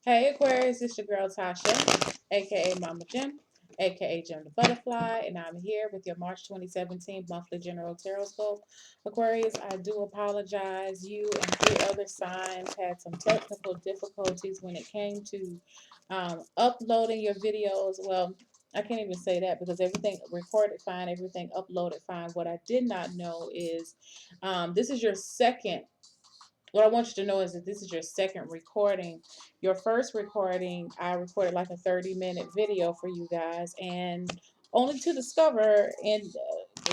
Hey Aquarius, it's your girl Tasha, aka Mama Jim, aka Jim the Butterfly, and I'm here with your March 2017 monthly general tarot scope. Aquarius, I do apologize. You and three other signs had some technical difficulties when it came to uploading your videos. Well, I can't even say that because everything recorded fine, everything uploaded fine. What I did not know is this is your second what I want you to know is that this is your second recording. Your first recording, I recorded like a 30-minute video for you guys, and only to discover in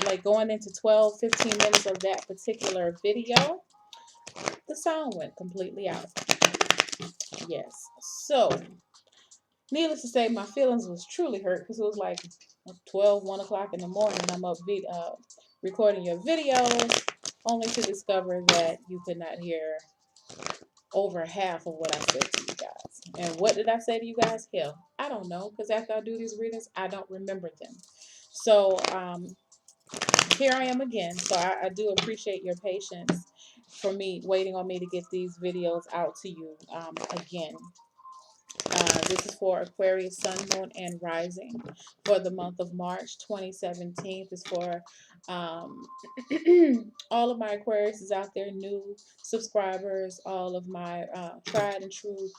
like going into 12, 15 minutes of that particular video, the sound went completely out. Yes. So, needless to say, my feelings was truly hurt because it was like 12, 1 o'clock in the morning. I'm up recording your videos, only to discover that you could not hear over half of what I said to you guys. And what did I say to you guys? Hell, I don't know, because after I do these readings, I don't remember them. So here I am again. So I do appreciate your patience for me waiting on me to get these videos out to you again. This is for Aquarius, Sun, Moon, and Rising for the month of March 2017. This is for all of my Aquariuses out there, new subscribers, all of my tried and true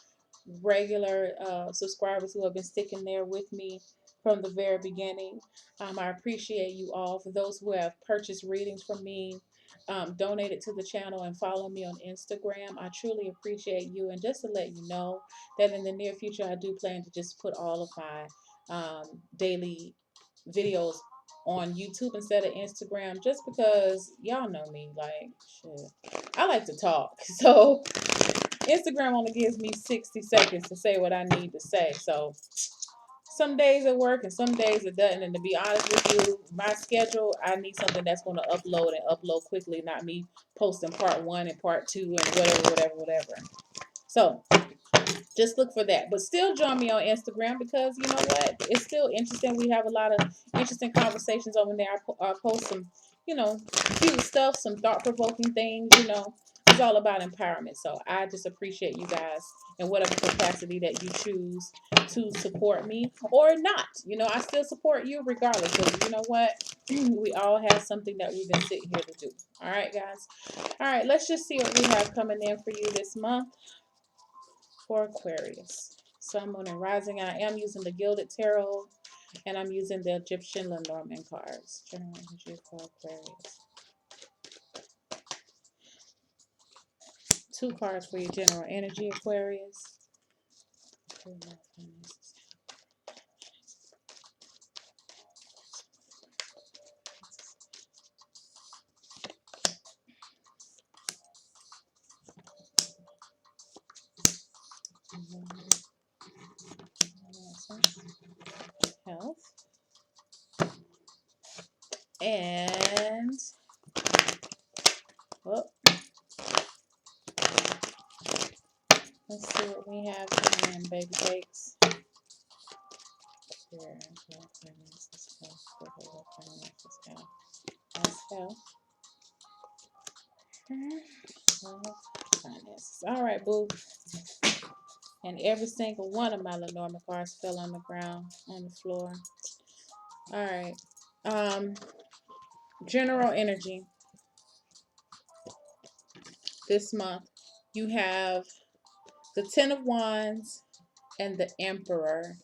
regular subscribers who have been sticking there with me from the very beginning. I appreciate you all. For those who have purchased readings from me, donated to the channel, and follow me on Instagram, I truly appreciate you. And just to let you know that in the near future, I do plan to just put all of my daily videos on YouTube instead of Instagram, just because y'all know me, like, shit, I like to talk. So Instagram only gives me 60 seconds to say what I need to say. So some days it works and some days it doesn't. And to be honest with you, my schedule, I need something that's going to upload quickly, not me posting part one and part two and whatever. So just look for that. But still join me on Instagram because you know what? It's still interesting. We have a lot of interesting conversations over there. I post some, cute stuff, some thought-provoking things, It's all about empowerment. So I just appreciate you guys in whatever capacity that you choose to support me or not. I still support you regardless because you know what? We all have something that we've been sitting here to do. All right, guys. All right, let's just see what we have coming in for you this month for Aquarius. Sun, Moon, and Rising. I am using the Gilded Tarot, and I'm using the Egyptian Lenormand cards. General energy for Aquarius. 2 cards for your general energy, Aquarius. Health. And oh, let's see what we have coming in, baby cakes. Here, health. Finances. All right, boo. And every single one of my Lenormand cards fell on the ground, on the floor. All right. General energy. This month, you have the Ten of Wands and the Emperor.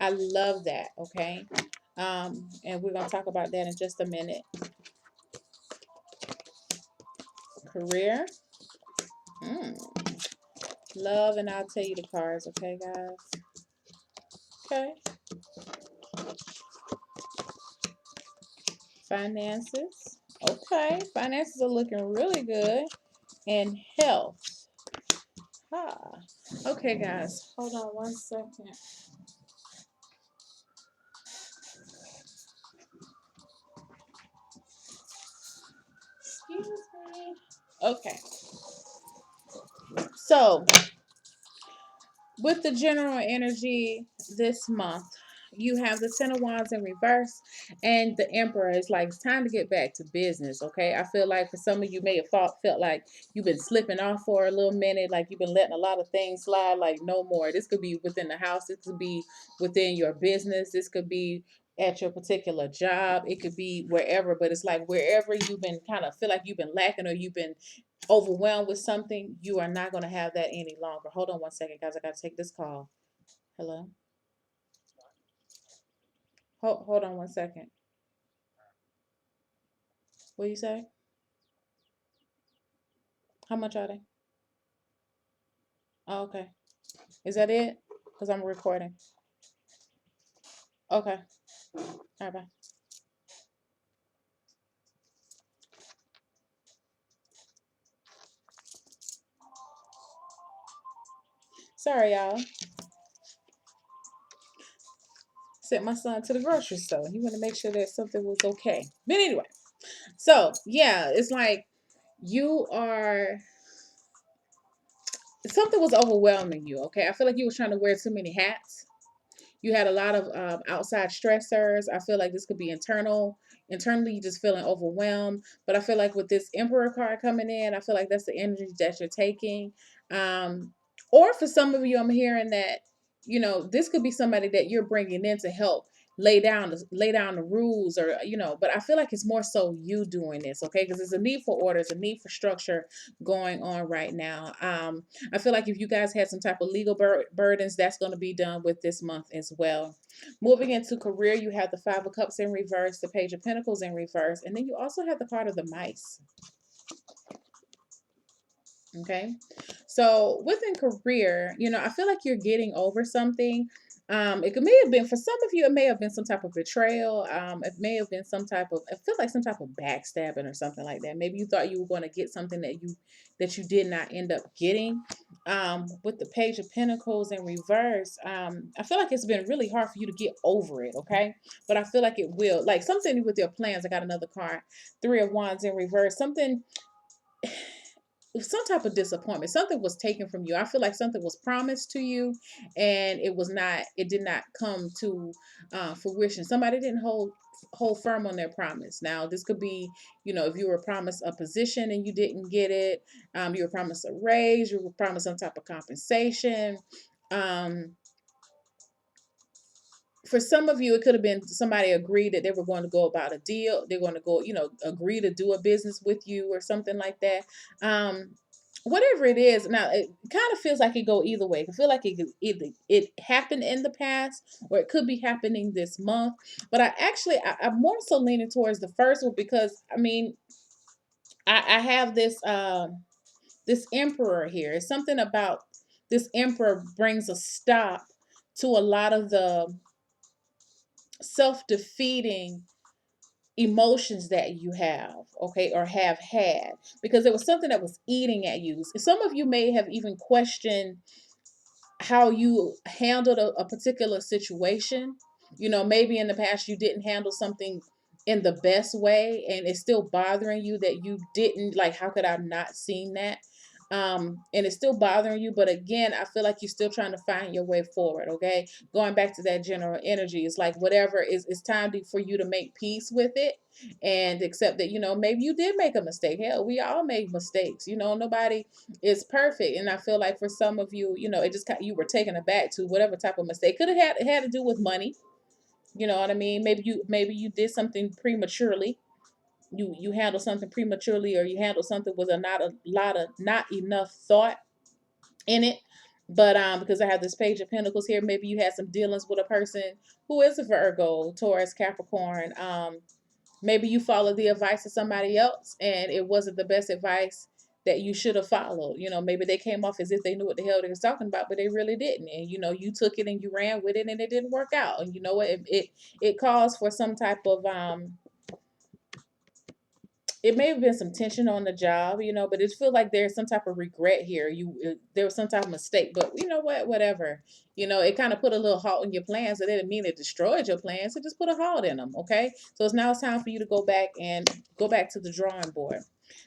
I love that, okay? And we're going to talk about that in just a minute. Career. Love, and I'll tell you the cards, okay, guys? Okay. Finances. Okay. Finances are looking really good. And health. Okay, guys. Hold on one second. Excuse me. Okay. So, with the general energy this month, you have the Ten of Wands in reverse, and the Emperor is like, it's time to get back to business. Okay, I feel like for some of you may have felt like you've been slipping off for a little minute, like you've been letting a lot of things slide. Like no more. This could be within the house. This could be within your business. This could be at your particular job. It could be wherever, but it's like wherever you've been kind of feel like you've been lacking or you've been overwhelmed with something, you are not going to have that any longer. Hold on one second, guys. I got to take this call. Hello. Hold on one second. What do you say? How much are they? Oh, okay. Is that it? Because I'm recording. Okay. All right, bye. Sorry, y'all. Sent my son to the grocery store. He wanted to make sure that something was okay. But anyway, so yeah, it's like you are, something was overwhelming you. Okay, I feel like you was trying to wear too many hats. You had a lot of outside stressors. I feel like this could be internally just feeling overwhelmed. But I feel like with this Emperor card coming in, I feel like that's the energy that you're taking. Um, or for some of you, I'm hearing that, this could be somebody that you're bringing in to help lay down the rules, or but I feel like it's more so you doing this, okay? Because there's a need for order, there's a need for structure going on right now. I feel like if you guys had some type of legal burdens, that's going to be done with this month as well. Moving into career, you have the Five of Cups in reverse, the Page of Pentacles in reverse, and then you also have the card of the mice. Okay. So within career, I feel like you're getting over something. May have been, for some of you, it may have been some type of betrayal. It may have been some type of, I feel like some type of backstabbing or something like that. Maybe you thought you were going to get something that you did not end up getting. With the Page of Pentacles in reverse, I feel like it's been really hard for you to get over it, okay? But I feel like it will. Like something with your plans. I got another card, Three of Wands in reverse. Something, some type of disappointment. Something was taken from you. I feel like something was promised to you, and it did not come to fruition. Somebody didn't hold firm on their promise. Now this could be, if you were promised a position and you didn't get it, you were promised a raise, you were promised some type of compensation. For some of you, it could have been somebody agreed that they were going to go about a deal. They're going to go, agree to do a business with you or something like that. Whatever it is, now it kind of feels like it go either way. I feel like it happened in the past, or it could be happening this month. But I'm more so leaning towards the first one, because I mean, I have this Emperor here. It's something about this Emperor brings a stop to a lot of the self-defeating emotions that you have, okay, or have had, because there was something that was eating at you. Some of you may have even questioned how you handled a particular situation. Maybe in the past you didn't handle something in the best way, and it's still bothering you that you didn't, like, how could I have not seen that? And it's still bothering you, but again, I feel like you're still trying to find your way forward. Okay, going back to that general energy, it's like whatever is, it's time for you to make peace with it and accept that, maybe you did make a mistake. Hell, we all make mistakes. Nobody is perfect. And I feel like for some of you, it just you were taken aback to whatever type of mistake. Could have had to do with money. You know what I mean? Maybe you did something prematurely. You handled something prematurely, or you handled something with not enough thought in it. But because I have this Page of Pentacles here, maybe you had some dealings with a person who is a Virgo, Taurus, Capricorn. Maybe you followed the advice of somebody else, and it wasn't the best advice that you should have followed. Maybe they came off as if they knew what the hell they was talking about, but they really didn't. And you took it and you ran with it, and it didn't work out. And you know what? It calls for some type of it may have been some tension on the job, but it feels like there's some type of regret here. There was some type of mistake, but you know what? Whatever. It kind of put a little halt in your plans. It didn't mean it destroyed your plans. It just put a halt in them. Okay, so it's now time for you to go back to the drawing board.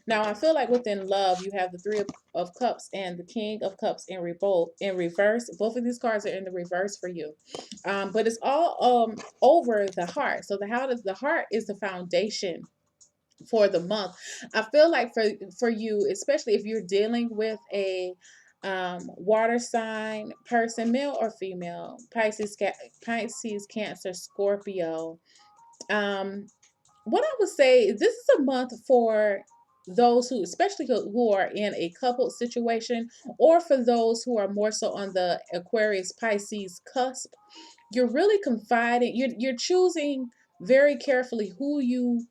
Now, I feel like within love, you have the of Cups and the King of Cups in reverse. Both of these cards are in the reverse for you, but it's all over the heart. So the heart is the foundation for the month. I feel like for you, especially if you're dealing with a water sign person, male or female, Pisces, Cancer, Scorpio. Um, what I would say is this is a month for those who, especially who are in a coupled situation, or for those who are more so on the Aquarius Pisces cusp. You're really confiding. You're choosing very carefully who you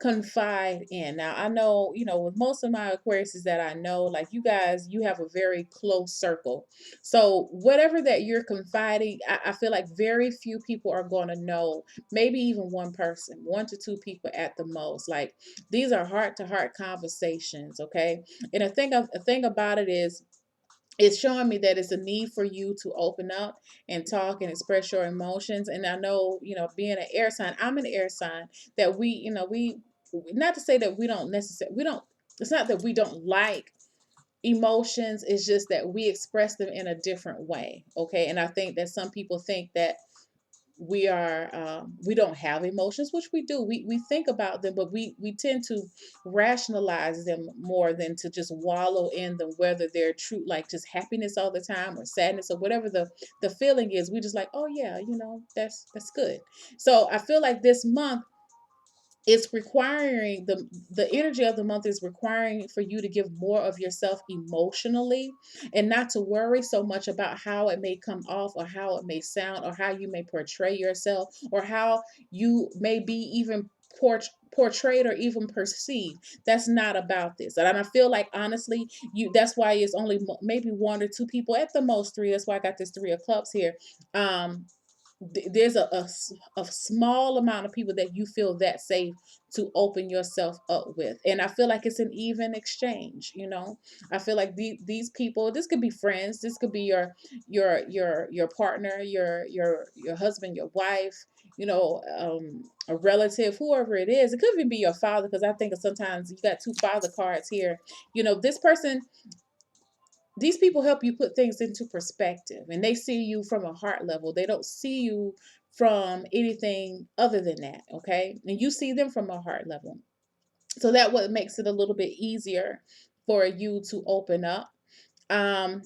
confide in. Now, I know, with most of my Aquariuses that I know, like you guys, you have a very close circle. So, whatever that you're confiding, I feel like very few people are going to know, maybe even one person, one to two people at the most. Like, these are heart to heart conversations, okay? And a thing about it is, it's showing me that it's a need for you to open up and talk and express your emotions. And I know, being an air sign, I'm an air sign, that we not to say that we don't necessarily, we don't, it's not that we don't like emotions, it's just that we express them in a different way. Okay. And I think that some people think that we don't have emotions, which we do. We think about them, but we tend to rationalize them more than to just wallow in them, whether they're true, like just happiness all the time or sadness or whatever the feeling is. We just like, oh yeah, that's good. So I feel like this month, it's requiring the energy of the month is requiring for you to give more of yourself emotionally, and not to worry so much about how it may come off or how it may sound or how you may portray yourself or how you may be even portrayed or even perceived. That's not about this. And I feel like, honestly, that's why it's only maybe one or two people at the most, three. That's why I got this three of clubs here. um there's a small amount of people that you feel that safe to open yourself up with, and I feel like it's an even exchange. I feel like these people, this could be friends, this could be your partner, your husband, your wife, a relative, whoever it is. It could even be your father, because I think sometimes you got two father cards here. This person, these people help you put things into perspective, and they see you from a heart level. They don't see you from anything other than that. Okay. And you see them from a heart level. So that what makes it a little bit easier for you to open up. um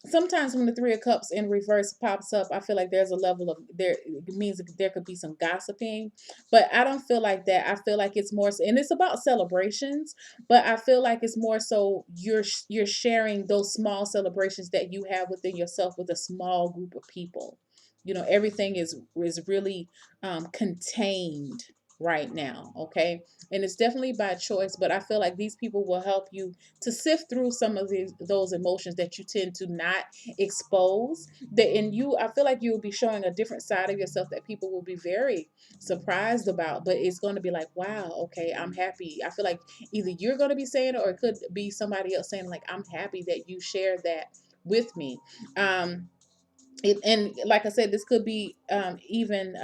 Sometimes when the three of cups in reverse pops up, I feel like there's a level of there, it means there could be some gossiping, but I don't feel like that. I feel like it's more so, and it's about celebrations, but I feel like it's more so you're sharing those small celebrations that you have within yourself with a small group of people. Everything is really contained right now. Okay. And it's definitely by choice, but I feel like these people will help you to sift through some of those emotions that you tend to not expose. That in you, I feel like you will be showing a different side of yourself that people will be very surprised about. But it's going to be like, wow, okay, I'm happy. I feel like either you're going to be saying it, or it could be somebody else saying, like, I'm happy that you shared that with me. And like I said, this could be even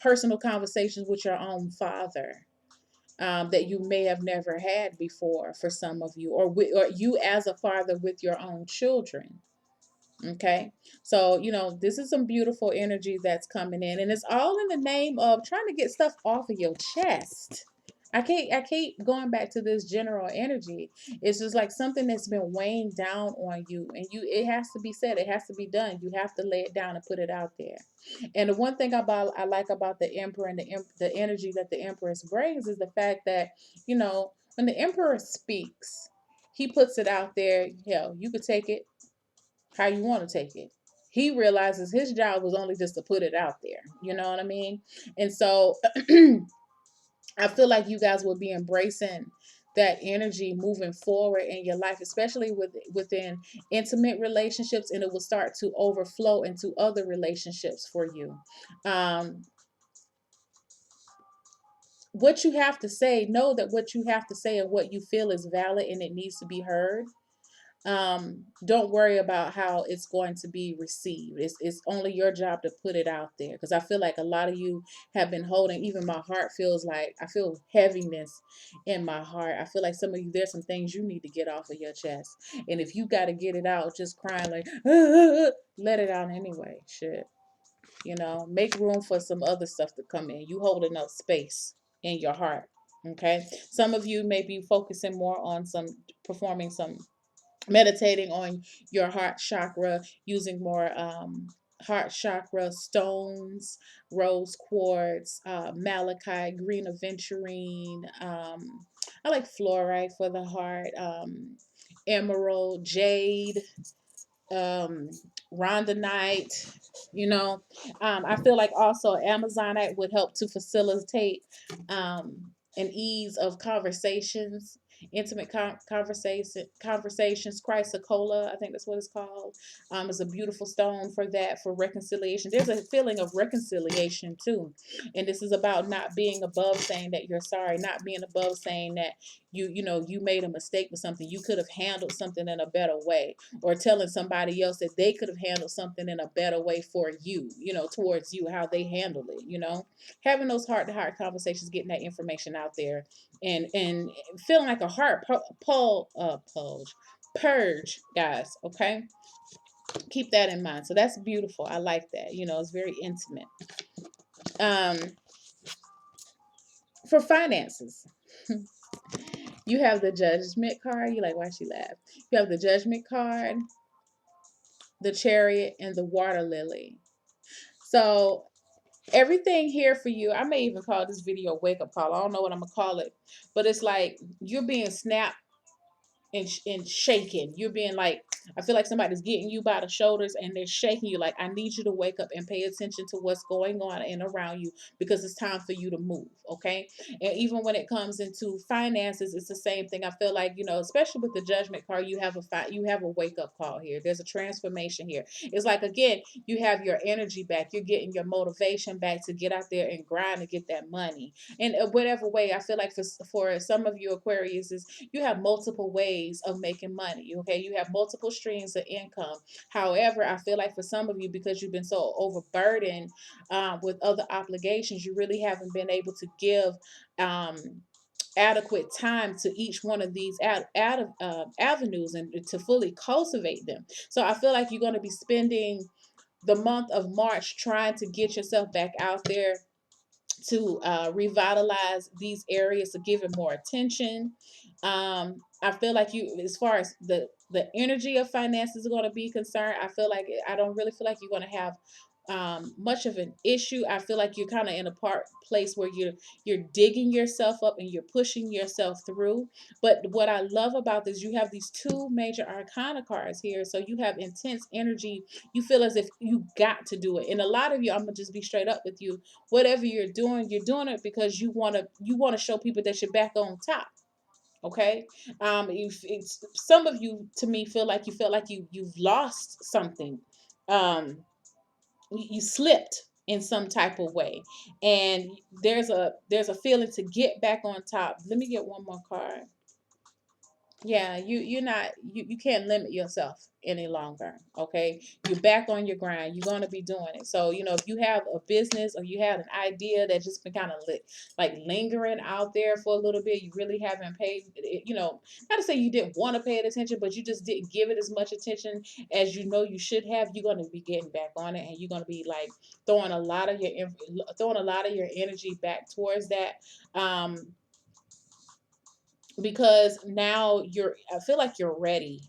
personal conversations with your own father, that you may have never had before for some of you, or you as a father with your own children. Okay. So, this is some beautiful energy that's coming in, and it's all in the name of trying to get stuff off of your chest. I keep going back to this general energy. It's just like something that's been weighing down on you, and it has to be said, it has to be done. You have to lay it down and put it out there. And the one thing I like about the emperor and the energy that the empress brings is the fact that, when the emperor speaks, he puts it out there. Hell, you could take it how you want to take it. He realizes his job was only just to put it out there. You know what I mean? And so I feel like you guys will be embracing that energy moving forward in your life, especially within intimate relationships, and it will start to overflow into other relationships for you. Um, what you have to say, know that what you have to say and what you feel is valid and it needs to be heard. Don't worry about how it's going to be received. It's only your job to put it out there, because I feel like a lot of you have been holding, even my heart feels like I feel heaviness in my heart. I feel like some of you, there's some things you need to get off of your chest, and if you got to get it out just crying like let it out anyway. Shit, make room for some other stuff to come in. You holding up space in your heart. Okay, some of you may be focusing more on some performing some meditating on your heart chakra, using more heart chakra stones, rose quartz, malachite, green aventurine. I like fluorite for the heart, emerald, jade, um, rondonite. You know, I feel like also Amazonite would help to facilitate an ease of conversations, intimate conversations. Chrysocolla, I think that's what it's called. Is a beautiful stone for that, for reconciliation. There's a feeling of reconciliation too, and this is about not being above saying that you're sorry, not being above saying that you made a mistake with something. You could have handled something in a better way, or telling somebody else that they could have handled something in a better way for you, towards you, how they handled it, having those heart to heart conversations, getting that information out there, and feeling like a heart purge, guys. Okay, keep that in mind. So that's beautiful. I like that. It's very intimate. um for finances, you have the judgment card. You like, why she laughed? You have the judgment card, the chariot, and the water lily. So everything here for you, I may even call this video a wake up call. I don't know what I'm gonna call it, but it's like you're being snapped and shaking. You're being like, I feel like somebody's getting you by the shoulders and they're shaking you like, I need you to wake up and pay attention to what's going on and around you, because it's time for you to move. Okay. And even when it comes into finances, it's the same thing. I feel like, especially with the judgment card, you have a wake up call here. There's a transformation here. It's like, again, you have your energy back. You're getting your motivation back to get out there and grind to get that money. And whatever way, I feel like for some of you Aquarius, is you have multiple ways of making money. Okay, you have multiple streams of income. However, I feel like for some of you, because you've been so overburdened with other obligations, you really haven't been able to give adequate time to each one of these avenues and to fully cultivate them. So I feel like you're going to be spending the month of March trying to get yourself back out there to revitalize these areas, to give it more attention. I feel like you, as far as the energy of finances is going to be concerned, I don't really feel like you're going to have much of an issue. I feel like you're kind of in a place where you're digging yourself up and you're pushing yourself through. But what I love about this, you have these two major arcana cards here, so you have intense energy. You feel as if you got to do it, and a lot of you, I'm gonna just be straight up with you. Whatever you're doing it because you want to show people that you're back on top. Okay. If it's, some of you, to me, feel like you felt like you've lost something. You slipped in some type of way, and there's a feeling to get back on top. Let me get one more card. Yeah, you're not, you can't limit yourself any longer. Okay, you're back on your grind. You're going to be doing it. So if you have a business or you have an idea that just been kind of like lingering out there for a little bit, you really haven't paid it, not to say you didn't want to pay it attention, but you just didn't give it as much attention as you should have. You're going to be getting back on it, and you're going to be like throwing a lot of your energy back towards that. Because now I feel like you're ready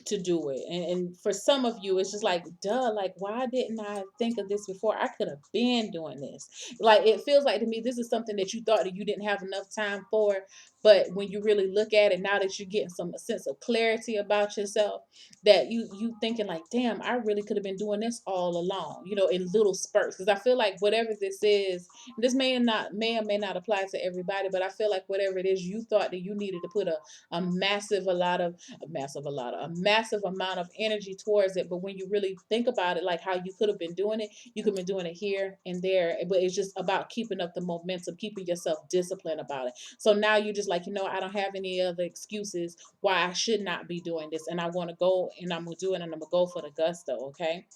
to do it. And for some of you, it's just like, duh, like, why didn't I think of this before? I could have been doing this. Like, it feels like to me, this is something that you thought that you didn't have enough time for. But when you really look at it, now that you're getting some sense of clarity about yourself, that you thinking like, damn, I really could have been doing this all along, in little spurts. Because I feel like whatever this is, this may or may not apply to everybody, but I feel like whatever it is, you thought that you needed to put a massive a lot of a massive amount of energy towards it. But when you really think about it, like how you could have been doing it, you could have been doing it here and there. But it's just about keeping up the momentum, keeping yourself disciplined about it. So now you're just like, I don't have any other excuses why I should not be doing this, and I want to go, and I'm gonna do it, and I'm gonna go for the gusto. Okay.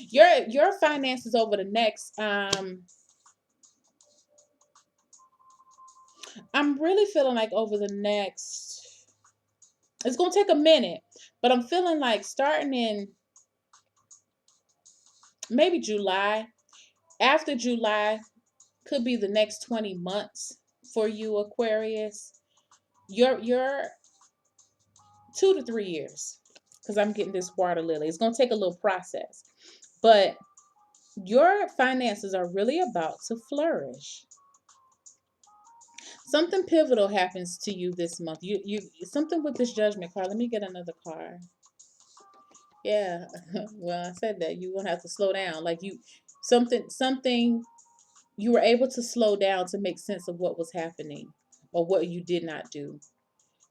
Your finances over the next I'm really feeling like over the next, it's gonna take a minute, but I'm feeling like starting in maybe July. After July could be the next 20 months for you, Aquarius. You're 2 to 3 years, because I'm getting this water lily. It's gonna take a little process, but your finances are really about to flourish. Something pivotal happens to you this month. You something with this judgment card. Let me get another card. Yeah. Well, I said that you're gonna have to slow down. Like something you were able to slow down to make sense of what was happening or what you did not do.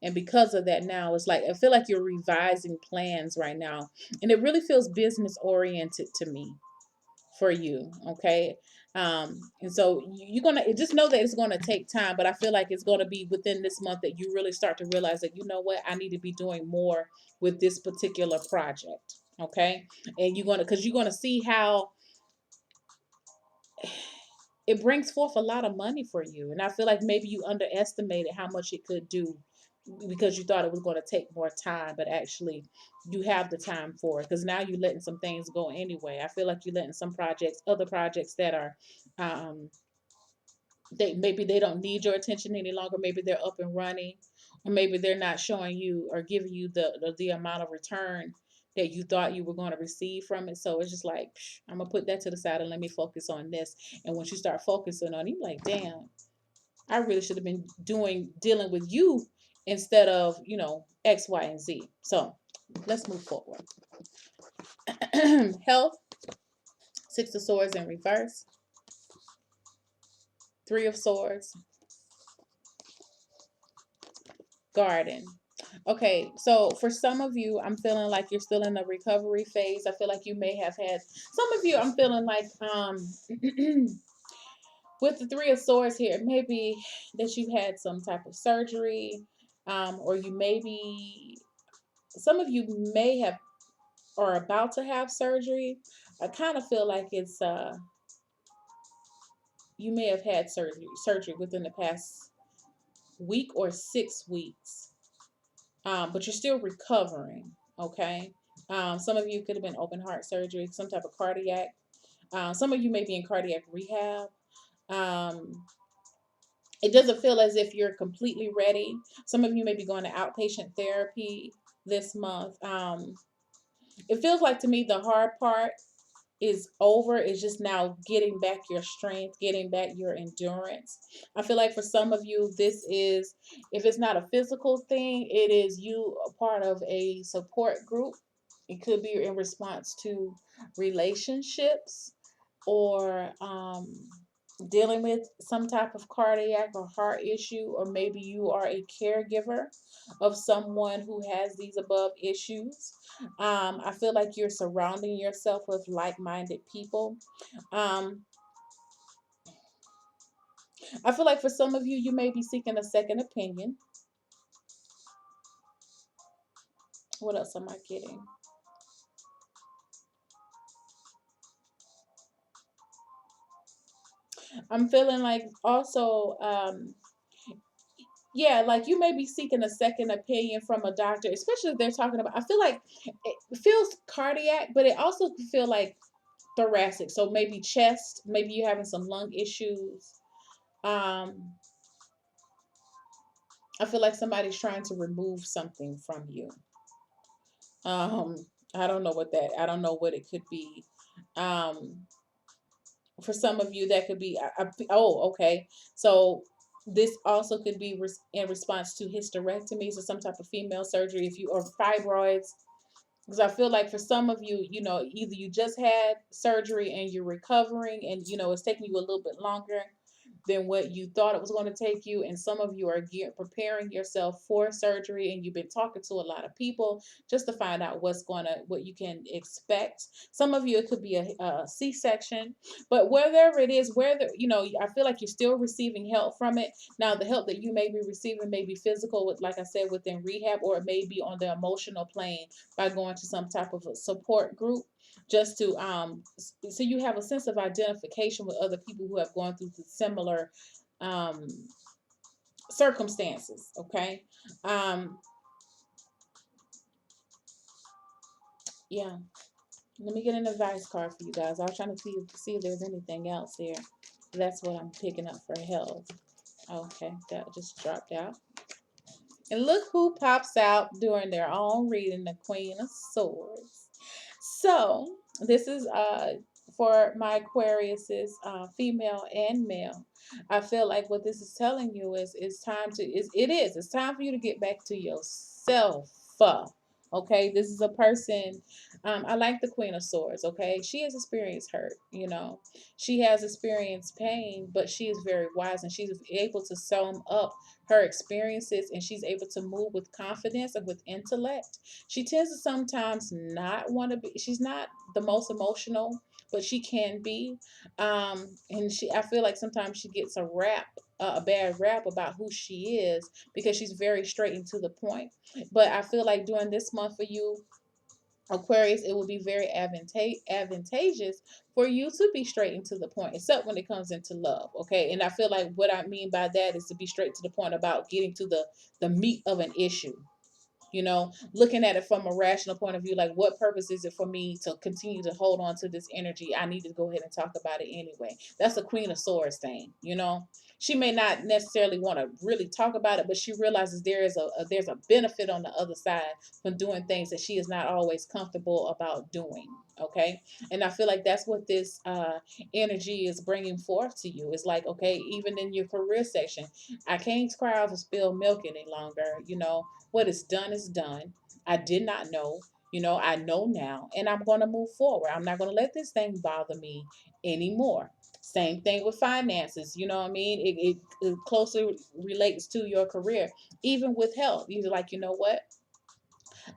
And because of that, now it's like I feel like you're revising plans right now. And it really feels business oriented to me for you. Okay. And so you're gonna just know that it's gonna take time, but I feel like it's gonna be within this month that you really start to realize that, you know what, I need to be doing more with this particular project. Okay. And because you're gonna see how it brings forth a lot of money for you. And I feel like maybe you underestimated how much it could do because you thought it was going to take more time, but actually you have the time for it, because now you're letting some things go anyway. I feel like you're letting some projects, other projects that are, um, maybe they don't need your attention any longer. Maybe they're up and running, or maybe they're not showing you or giving you the amount of return that you thought you were going to receive from it. So it's just like, I'm gonna put that to the side and let me focus on this. And once you start focusing on it, you're like, damn, I really should have been dealing with you instead of, X, Y, and Z. So let's move forward. Health, Six of Swords in reverse, Three of Swords, Garden. Okay, so for some of you, I'm feeling like you're still in the recovery phase. I feel like you may have had some of you. I'm feeling like with the Three of Swords here, maybe that you've had some type of surgery, or you maybe some of you may have or about to have surgery. I kind of feel like it's you may have had surgery within the past week or 6 weeks, but you're still recovering. Okay. Some of you could have been open heart surgery, some type of cardiac. Some of you may be in cardiac rehab. Um, it doesn't feel as if you're completely ready. Some of you may be going to outpatient therapy this month. It feels like to me the hard part is over. It's just now getting back your strength, getting back your endurance. I feel like for some of you, this is, if it's not a physical thing, it is you a part of a support group. It could be in response to relationships, or dealing with some type of cardiac or heart issue, or maybe you are a caregiver of someone who has these above issues. I feel like you're surrounding yourself with like minded people. Um, I feel like for some of you, you may be seeking a second opinion. What else am I getting? I'm feeling like also, yeah, like you may be seeking a second opinion from a doctor, especially if they're talking about, I feel like it feels cardiac, but it also could feel like thoracic. So maybe chest, maybe you're having some lung issues. Um, I feel like somebody's trying to remove something from you. Um, I don't know what it could be. Um, for some of you, that could be, oh, okay. So this also could be in response to hysterectomies or some type of female surgery, if you, or fibroids. Because I feel like for some of you, either you just had surgery and you're recovering, and it's taking you a little bit longer, than what you thought it was going to take you. And some of you are preparing yourself for surgery, and you've been talking to a lot of people just to find out what you can expect. Some of you, it could be a C-section, but whatever it is, whether, I feel like you're still receiving help from it. Now, the help that you may be receiving may be physical, with, like I said, within rehab, or it may be on the emotional plane by going to some type of a support group, just to so you have a sense of identification with other people who have gone through the similar um circumstances. Okay. um yeah, let me get an advice card for you guys. I was trying to see if there's anything else here. That's what I'm picking up for health. Okay, that just dropped out. And look who pops out during their own reading, the Queen of Swords. So this is for my Aquariuses, female and male. I feel like what this is telling you is it's time for you to get back to yourself. Okay, this is a person. I like the Queen of Swords. Okay, she has experienced hurt. She has experienced pain, but she is very wise, and she's able to sum up her experiences, and she's able to move with confidence and with intellect. She tends to sometimes not want to be, she's not the most emotional, but she can be. And I feel like sometimes she gets a bad rap about who she is, because she's very straight and to the point. But I feel like during this month for you, Aquarius, it will be very advantageous for you to be straight and to the point, except when it comes into love. Okay. And I feel like what I mean by that is to be straight to the point about getting to the meat of an issue. Looking at it from a rational point of view, like, what purpose is it for me to continue to hold on to this energy? I need to go ahead and talk about it anyway. That's a Queen of Swords thing. She may not necessarily want to really talk about it, but she realizes there's a benefit on the other side from doing things that she is not always comfortable about doing. Okay. And I feel like that's what this energy is bringing forth to you. It's like, okay, even in your career section, I can't cry over spilled milk any longer. What is done is done. I did not know. I know now, and I'm going to move forward. I'm not going to let this thing bother me anymore. Same thing with finances. You know what I mean? It closely relates to your career, even with health. You're like, you know what?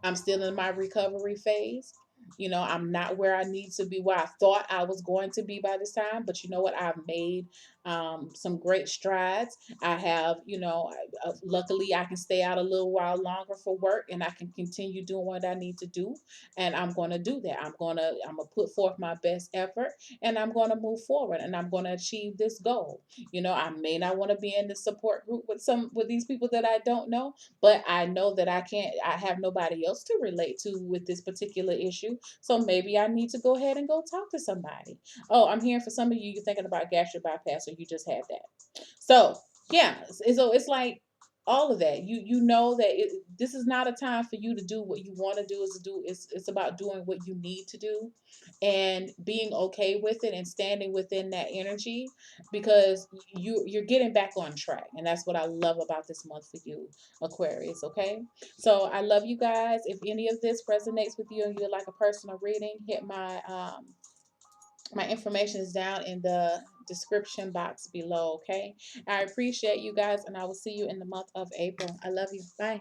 I'm still in my recovery phase. I'm not where I need to be, where I thought I was going to be by this time. But you know what? I've made some great strides. I have, luckily I can stay out a little while longer for work, and I can continue doing what I need to do. And I'm going to do that. I'm going to put forth my best effort, and I'm going to move forward, and I'm going to achieve this goal. I may not want to be in the support group with these people that I don't know, but I know that I have nobody else to relate to with this particular issue. So maybe I need to go ahead and go talk to somebody. Oh, I'm hearing for some of you, you're thinking about gastric bypass, or you just had that. So yeah, so it's like all of that. You know that this is not a time for you to do what you want to do. It's about doing what you need to do, and being okay with it, and standing within that energy, because you're getting back on track, and that's what I love about this month for you, Aquarius. Okay, so I love you guys. If any of this resonates with you and you'd like a personal reading, hit my information is down in the description box below. Okay, I appreciate you guys, and I will see you in the month of April. I love you. Bye.